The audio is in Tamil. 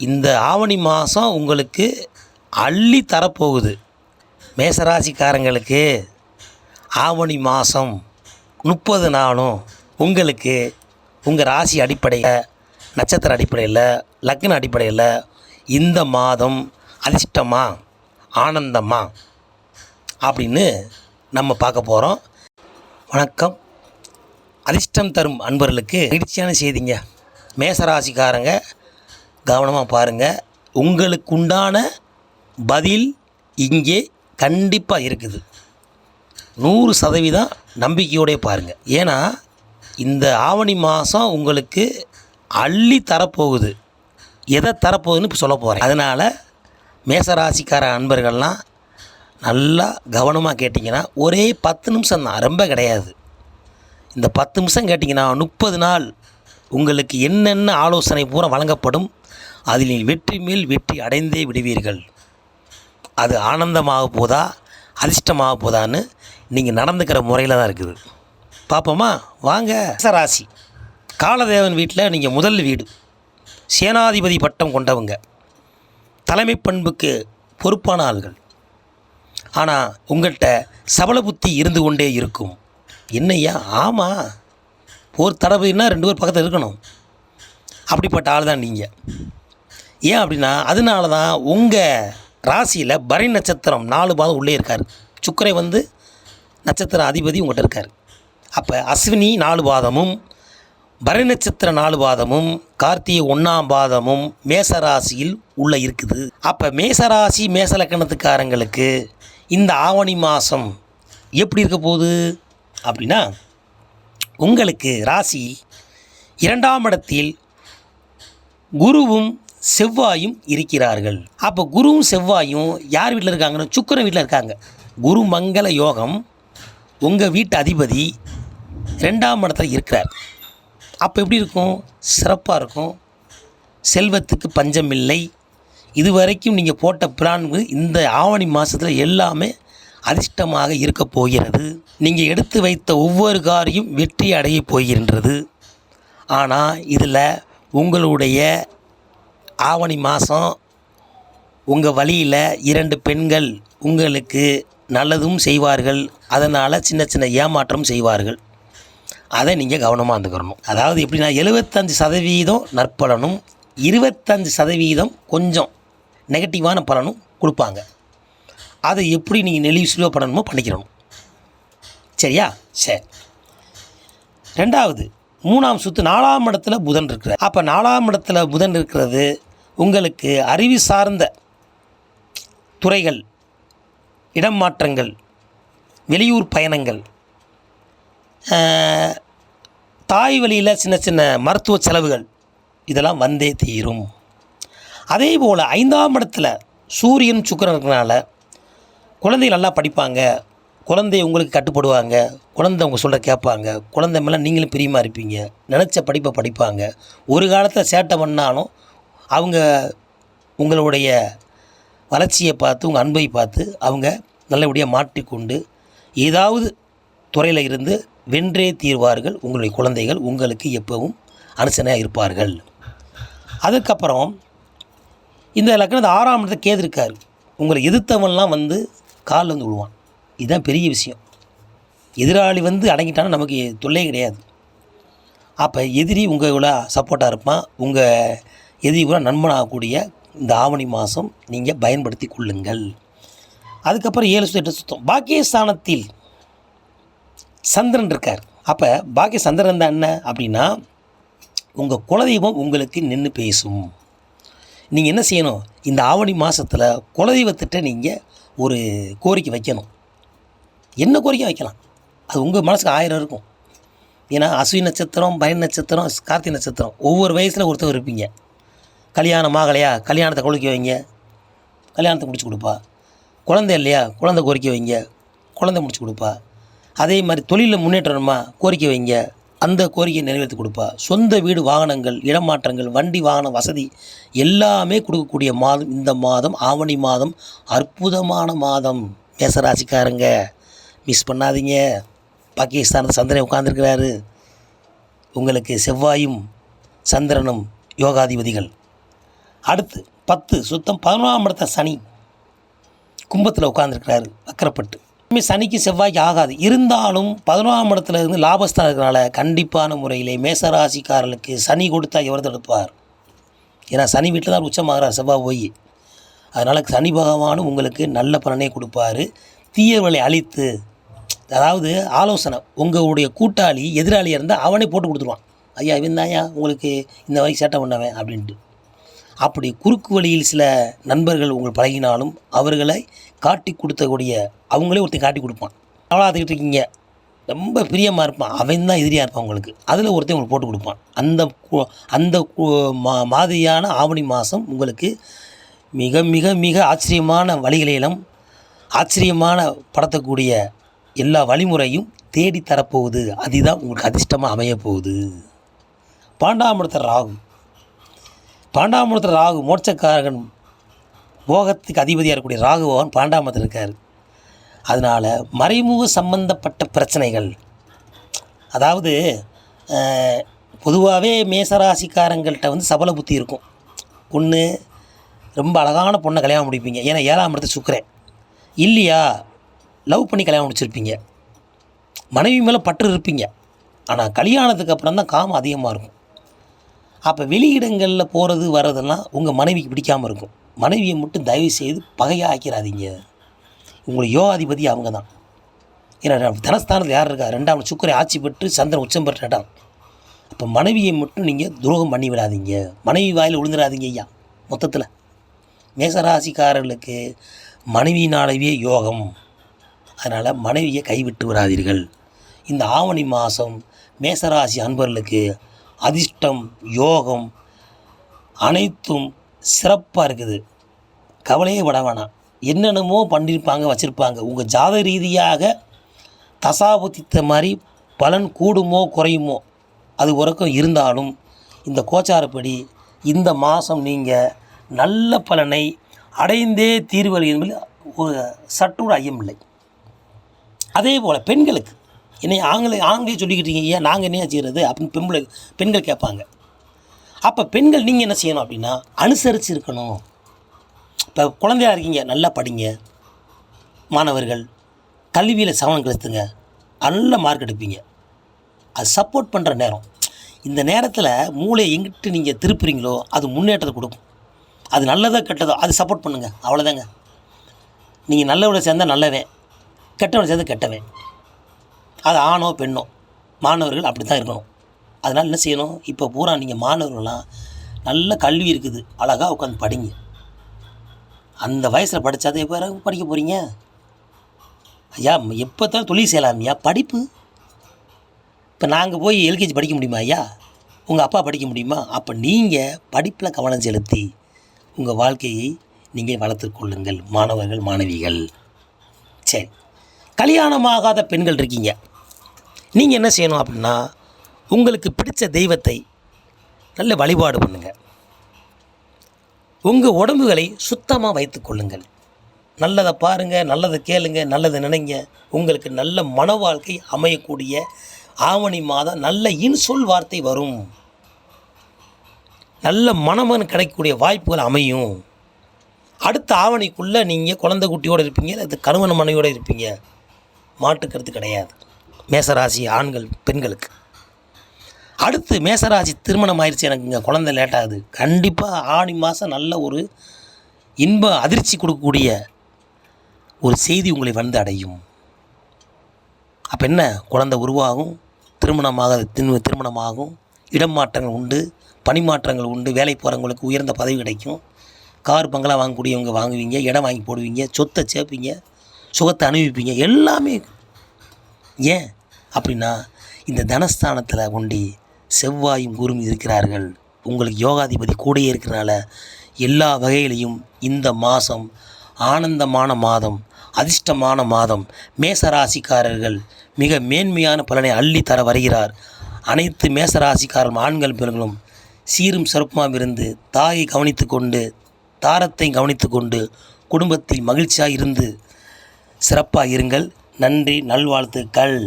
இந்த ஆவணி மாதம் உங்களுக்கு அள்ளி தரப்போகுது. மேசராசிக்காரங்களுக்கு ஆவணி மாதம் 30 நாளும் உங்களுக்கு உங்கள் ராசி அடிப்படையில், நட்சத்திர அடிப்படையில், லக்ன அடிப்படையில் இந்த மாதம் அதிர்ஷ்டமா ஆனந்தமா அப்படின்னு நம்ம பார்க்க போகிறோம். வணக்கம். அதிர்ஷ்டம் தரும் அன்பர்களுக்கு மகிழ்ச்சியான செய்திங்க. மேசராசிக்காரங்க கவனமாக பாருங்கள். உங்களுக்குண்டான பதில் இங்கே கண்டிப்பாக இருக்குது. 100% நம்பிக்கையோடய பாருங்கள். ஏன்னா இந்த ஆவணி மாதம் உங்களுக்கு அள்ளி தரப்போகுது. எதை தரப்போகுதுன்னு இப்போ சொல்ல போகிறேன். அதனால் மேசராசிக்கார அன்பர்கள்லாம் நல்லா கவனமாக கேட்டிங்கன்னா, ஒரே 10 நிமிஷம் தான், ரொம்ப கிடையாது. இந்த 10 நிமிஷம் கேட்டிங்கன்னா 30 நாள் உங்களுக்கு என்னென்ன ஆலோசனை பூரா வழங்கப்படும். அதில் வெற்றி மேல் வெற்றி அடைந்தே விடுவீர்கள். அது ஆனந்தமாக போதா அதிர்ஷ்டமாக போதான்னு நீங்கள் நடந்துக்கிற முறையில் தான் இருக்குது. பார்ப்போமா? வாங்க. மேசராசி காலதேவன் வீட்டில் நீங்கள் முதல் வீடு. சேனாதிபதி பட்டம் கொண்டவங்க, தலைமை பண்புக்கு பொறுப்பான ஆள்கள். ஆனால் உங்கள்கிட்ட சபல புத்தி இருந்து கொண்டே இருக்கும். என்னையா? ஆமாம், ஒரு தடவைன்னா 2 பேர் பக்கத்தில் இருக்கணும். அப்படிப்பட்ட ஆள் தான் நீங்கள். ஏன் அப்படின்னா, அதனால தான் உங்கள் ராசியில் பரணி நட்சத்திரம் 4 பாதம் உள்ளே இருக்கார். சுக்கிரன் நட்சத்திர அதிபதி உங்கள்கிட்ட இருக்கார். அப்போ அஸ்வினி 4 பாதமும், பரணி நட்சத்திரம் 4 பாதமும், கார்த்திகை 1ஆம் பாதமும் மேசராசியில் உள்ளே இருக்குது. அப்போ மேசராசி மேசலக்கணத்துக்காரங்களுக்கு இந்த ஆவணி மாதம் எப்படி இருக்க போகுது அப்படின்னா, உங்களுக்கு ராசி 2ஆம் இடத்தில் குருவும் செவ்வாயும் இருக்கிறார்கள். அப்போ குருவும் செவ்வாயும் யார் வீட்டில் இருக்காங்கன்னா, சுக்கிரன் வீட்டில் இருக்காங்க. குரு மங்கள யோகம். உங்கள் வீட்டு அதிபதி 2ஆம் இடத்துல இருக்கிறார். அப்போ எப்படி இருக்கும்? சிறப்பாக இருக்கும். செல்வத்துக்கு பஞ்சம் இல்லை. இதுவரைக்கும் நீங்கள் போட்ட பிளான் இந்த ஆவணி மாதத்தில் எல்லாமே அதிர்ஷ்டமாக இருக்க போகிறது. நீங்கள் எடுத்து வைத்த ஒவ்வொரு காரியம் வெற்றி அடைய போகின்றது. ஆனால் இதில் உங்களுடைய ஆவணி மாதம் உங்கள் வழியில் 2 பெண்கள் உங்களுக்கு நல்லதும் செய்வார்கள். அதனால் சின்ன சின்ன ஏமாற்றம் செய்வார்கள். அதை நீங்கள் கவனமாக இருந்துக்கிறணும். அதாவது எப்படின்னா, 75% நற்பலனும் 25% கொஞ்சம் நெகட்டிவான பலனும் கொடுப்பாங்க. அதை எப்படி நீங்கள் நெளிவு பண்ணணுமோ பண்ணிக்கிறணும். சரியா? சரி. 2வது 3ஆம் சுற்று 4ஆம் இடத்துல புதன் இருக்கிறார். அப்போ 4ஆம் இடத்துல புதன் இருக்கிறது உங்களுக்கு அறிவு சார்ந்த துறைகள், இடம் மாற்றங்கள், வெளியூர் பயணங்கள், தாய் வழியில் சின்ன சின்ன மருத்துவ செலவுகள், இதெல்லாம் வந்தே தீரும். அதே போல் 5ஆம் இடத்துல சூரியன் சுக்கிரன் இருக்கிறனால குழந்தைகள் நல்லா படிப்பாங்க. குழந்தை உங்களுக்கு கட்டுப்படுவாங்க. குழந்தை உங்கள் சொல்கிற கேட்பாங்க. குழந்தை மேலே நீங்களும் பிரியமாக இருப்பீங்க. நினச்ச படிப்பை படிப்பாங்க. ஒரு காலத்தில் சேட்டை பண்ணாலும் அவங்க உங்களுடைய வளர்ச்சியை பார்த்து, உங்கள் அன்பை பார்த்து அவங்க நல்லபடியாக மாற்றிக்கொண்டு ஏதாவது துறையில் இருந்து வென்றே தீர்வார்கள். உங்களுடைய குழந்தைகள் உங்களுக்கு எப்பவும் அனுசரணையாக இருப்பார்கள். அதுக்கப்புறம் இந்த லக்னத்தில் 6ஆம் இடத்துல கேது இருக்கார். உங்களை எதிர்த்தவன்லாம் காலில் விழுவான். இதுதான் பெரிய விஷயம். எதிராளி அடங்கிட்டானா நமக்கு தொல்லை கிடையாது. அப்போ எதிரி உங்களை சப்போர்ட்டாக இருப்பான். உங்கள் எதிரி கூட நண்பனாகக்கூடிய இந்த ஆவணி மாதம் நீங்கள் பயன்படுத்தி கொள்ளுங்கள். அதுக்கப்புறம் 7 சுத்தம் 8 சுத்தம் பாக்கியஸ்தானத்தில் சந்திரன் இருக்கார். அப்போ பாக்கிய சந்திரன் தான் என்ன அப்படின்னா, உங்கள் குலதெய்வம் உங்களுக்கு நின்று பேசும். நீங்கள் என்ன செய்யணும்? இந்த ஆவணி மாதத்தில் குலதெய்வத்திட்ட நீங்கள் ஒரு கோரிக்கை வைக்கணும். என்ன கோரிக்கை வைக்கலாம்? அது உங்கள் மனசுக்கு 1000 இருக்கும். ஏன்னா அஸ்வினி நட்சத்திரம், பரணி நட்சத்திரம், கார்த்திகை நட்சத்திரம், ஒவ்வொரு வயசில் ஒருத்தர் இருப்பீங்க. கல்யாணம் ஆகலையா? கல்யாணத்தை கோரிக்கை வைங்க, கல்யாணத்தை முடிச்சு கொடுப்பா. குழந்தை இல்லையா? குழந்தை கோரிக்கை வைங்க, குழந்தை முடிச்சு கொடுப்பா. அதே மாதிரி தொழிலில் முன்னேற்றணுமா? கோரிக்கை வைங்க, அந்த கோரிக்கையை நிறைவேற்றி கொடுப்பா. சொந்த வீடு, வாகனங்கள், இடமாற்றங்கள், வண்டி வாகன வசதி எல்லாமே கொடுக்கக்கூடிய மாதம் இந்த மாதம். ஆவணி மாதம் அற்புதமான மாதம். மேசராசிக்காரங்க மிஸ் பண்ணாதீங்க. பாகிஸ்தானத்தில் சந்திரன் உட்கார்ந்துருக்கிறாரு. உங்களுக்கு செவ்வாயும் சந்திரனும் யோகாதிபதிகள். அடுத்து 10 சுத்தம் 11ஆம் இடத்த சனி கும்பத்தில் உட்காந்துருக்கிறாரு வக்கரப்பட்டு. சனிக்கு செவ்வாய்க்கு ஆகாது, இருந்தாலும் 11ஆம் இடத்துல இருந்து லாபஸ்தான் இருக்கிறனால கண்டிப்பான முறையிலே மேசராசிக்காரர்களுக்கு சனி கொடுத்தா எவர் தடுப்பார்? ஏன்னா சனி வீட்டில் தான் உச்சமாகிறார் செவ்வாய் போய். அதனால் சனி பகவானும் உங்களுக்கு நல்ல பலனை கொடுப்பார். தீயவர்களை அழித்து, அதாவது ஆலோசனை, உங்களுடைய கூட்டாளி எதிராளியாக இருந்தால் அவனே போட்டு கொடுத்துருவான். ஐயா இவன் தான்யா உங்களுக்கு இந்த வரை சேட்டை பண்ணவன் அப்படின்ட்டு. அப்படி குறுக்கு வழியில் சில நண்பர்கள் உங்களுக்கு பழகினாலும் அவர்களை காட்டி கொடுத்தக்கூடிய அவங்களே ஒருத்தர் காட்டி கொடுப்பான். அவ்வளோ பார்த்துக்கிட்டு இருக்கீங்க, ரொம்ப பிரியமாக இருப்பான், அவன் தான் எதிரியாக இருப்பான் உங்களுக்கு. அதில் ஒருத்தன் உங்களுக்கு போட்டு கொடுப்பான். அந்த மாதிரியான ஆவணி மாதம் உங்களுக்கு மிக மிக மிக ஆச்சரியமான வழிகளிலும் ஆச்சரியமான படுத்தக்கூடிய எல்லா வழிமுறையும் தேடி தரப்போகுது. அதுதான் உங்களுக்கு அதிர்ஷ்டமாக அமையப்போகுது. 12ஆம் இடத்துல ராகு மோட்சக்காரகன், போகத்துக்கு அதிபதியாக இருக்கக்கூடிய ராகு பகவான் 12ஆம் இடத்துல இருக்கார். அதனால் மறைமுக சம்பந்தப்பட்ட பிரச்சனைகள், அதாவது பொதுவாகவே மேசராசிக்காரங்கள்கிட்ட வந்து சபல புத்தி இருக்கும். ஒன்று, ரொம்ப அழகான பொண்ணை கல்யாணம் முடிப்பீங்க, ஏன்னா 7ஆம் இடத்துல சுக்கிரன். இல்லையா லவ் பண்ணி கல்யாணம் முடிச்சிருப்பீங்க, மனைவி மேலே பற்று இருப்பீங்க. ஆனால் கல்யாணத்துக்கு அப்புறம் தான் காமம் அதிகமாக இருக்கும். அப்போ வெளியிடங்களில் போகிறது வர்றதெல்லாம் உங்கள் மனைவிக்கு பிடிக்காமல் இருக்கும். மனைவியை மட்டும் தயவு செய்து பகையாக ஆக்கிறாதீங்க. உங்களுக்கு யோகாதிபதி அவங்க தான். ஏன்னா தனஸ்தானத்தில் யார் இருக்கா? 2ஆம் சுக்கிரன் ஆட்சி பெற்று சந்திரன் உச்சம் பெற்ற இடம். அப்போ மனைவியை மட்டும் நீங்கள் துரோகம் பண்ணி விடாதீங்க, மனைவி வாயில் விழுந்துடாதீங்க ஐயா. மொத்தத்தில் மேசராசிக்காரர்களுக்கு மனைவியினாலவே யோகம். அதனால் மனைவியை கைவிட்டு விடாதீர்கள். இந்த ஆவணி மாதம் மேசராசி அன்பர்களுக்கு அதிர்ஷ்டம், யோகம் அனைத்தும் சிறப்பாக இருக்குது. கவலையே பட வேணாம். என்னென்னமோ பண்ணியிருப்பாங்க, வச்சுருப்பாங்க. உங்கள் ஜாதக ரீதியாக தசாபுத்தித்த மாதிரி பலன் கூடுமோ குறையுமோ அது வரைக்கும் இருந்தாலும் இந்த கோச்சாரப்படி இந்த மாதம் நீங்கள் நல்ல பலனை அடைந்தே தீர்வல் என்பது ஒரு சற்றோடு ஐயமில்லை. அதே போல் பெண்களுக்கு என்னை ஆங்களே சொல்லிக்கிட்டீங்க, ஏன் நாங்கள் என்ன செய்கிறது அப்படின்னு பெண்கள் கேட்பாங்க. அப்போ பெண்கள் நீங்கள் என்ன செய்யணும் அப்படின்னா அனுசரித்து இருக்கணும். இப்போ குழந்தையாக இருக்கீங்க, நல்லா படிங்க. மாணவர்கள் கல்வியில் சவனம் கெடுத்துங்க, நல்ல மார்க் எடுப்பீங்க. அது சப்போர்ட் பண்ணுற நேரம். இந்த நேரத்தில் மூளையை எங்கிட்டு நீங்கள் திருப்புறீங்களோ அது முன்னேற்றத்தை கொடுக்கும். அது நல்லதோ கெட்டதோ அது சப்போர்ட் பண்ணுங்கள், அவ்வளோதாங்க. நீங்கள் நல்லவனை சேர்ந்தால் நல்லவன், கெட்டவனை சேர்ந்தால் கெட்டவன். அது ஆணோ பெண்ணோ மாணவர்கள் அப்படி தான் இருக்கணும். அதனால் என்ன செய்யணும், இப்போ பூரா நீங்கள் மாணவர்கள்லாம் நல்ல கல்வி இருக்குது, அழகாக உட்காந்து படிங்க. அந்த வயசில் படித்தாதே எப்போ படிக்க போகிறீங்க ஐயா? எப்போ தான் தொழில் செய்யலாமையா? படிப்பு. இப்போ நாங்கள் போய் எல்கேஜி படிக்க முடியுமா ஐயா? உங்கள் அப்பா படிக்க முடியுமா? அப்போ நீங்கள் படிப்பில் கவனம் செலுத்தி உங்கள் வாழ்க்கையை நீங்கள் வளர்த்துக்கொள்ளுங்கள் மாணவர்கள், மாணவிகள். சரி, கல்யாணமாகாத பெண்கள் இருக்கீங்க, நீங்கள் என்ன செய்யணும் அப்படின்னா உங்களுக்கு பிடித்த தெய்வத்தை நல்ல வழிபாடு பண்ணுங்கள். உங்கள் உடம்புகளை சுத்தமாக வைத்து கொள்ளுங்கள். நல்லதை பாருங்கள், நல்லதை கேளுங்க, நல்லதை நினைங்க. உங்களுக்கு நல்ல மன வாழ்க்கை அமையக்கூடிய ஆவணி மாதம் நல்ல இன்சொல் வார்த்தை வரும். நல்ல மனமன் கிடைக்கக்கூடிய வாய்ப்புகள் அமையும். அடுத்த ஆவணிக்குள்ளே நீங்கள் குழந்தை குட்டியோடு இருப்பீங்க, அது கணவன் மனைவியோடு இருப்பீங்க, மாட்டுக்கருத்து கிடையாது. மேசராசி ஆண்கள் பெண்களுக்கு. அடுத்து மேசராசி திருமணம் ஆயிடுச்சு, எனக்கு இங்கே குழந்தை லேட்டாகுது. கண்டிப்பாக ஆவணி மாதம் நல்ல ஒரு இன்ப அதிர்ச்சி கொடுக்கக்கூடிய ஒரு செய்தி உங்களை வந்து அடையும். அப்போ என்ன, குழந்தை உருவாகும், திருமணமாகும், இடம் மாற்றங்கள் உண்டு, பணி மாற்றங்கள் உண்டு, வேலை போகிறவங்களுக்கு உயர்ந்த பதவி கிடைக்கும், கார் பங்களா வாங்கக்கூடியவங்க வாங்குவீங்க, இடம் வாங்கி போடுவீங்க, சொத்தை சேர்ப்பீங்க, சுகத்தை அனுபவிப்பீங்க, எல்லாமே. ஏன் அப்படின்னா இந்த தனஸ்தானத்தில் ஒண்டி செவ்வாயும் குருவும் இருக்கிறார்கள். உங்களுக்கு யோகாதிபதி கூடயே இருக்கிறனால எல்லா வகையிலையும் இந்த மாதம் ஆனந்தமான மாதம், அதிர்ஷ்டமான மாதம். மேசராசிக்காரர்கள் மிக மேன்மையான பலனை அள்ளி தர வருகிறார். அனைத்து மேசராசிக்காரர்கள் ஆண்கள் பெண்களும் சீரும் சிறப்புமாக இருந்து தாயை கவனித்து கொண்டு, தாரத்தை கவனித்து கொண்டு, குடும்பத்தில் மகிழ்ச்சியாக இருந்து சிறப்பாக இருங்கள். நன்றி, நல்வாழ்த்துக்கள்.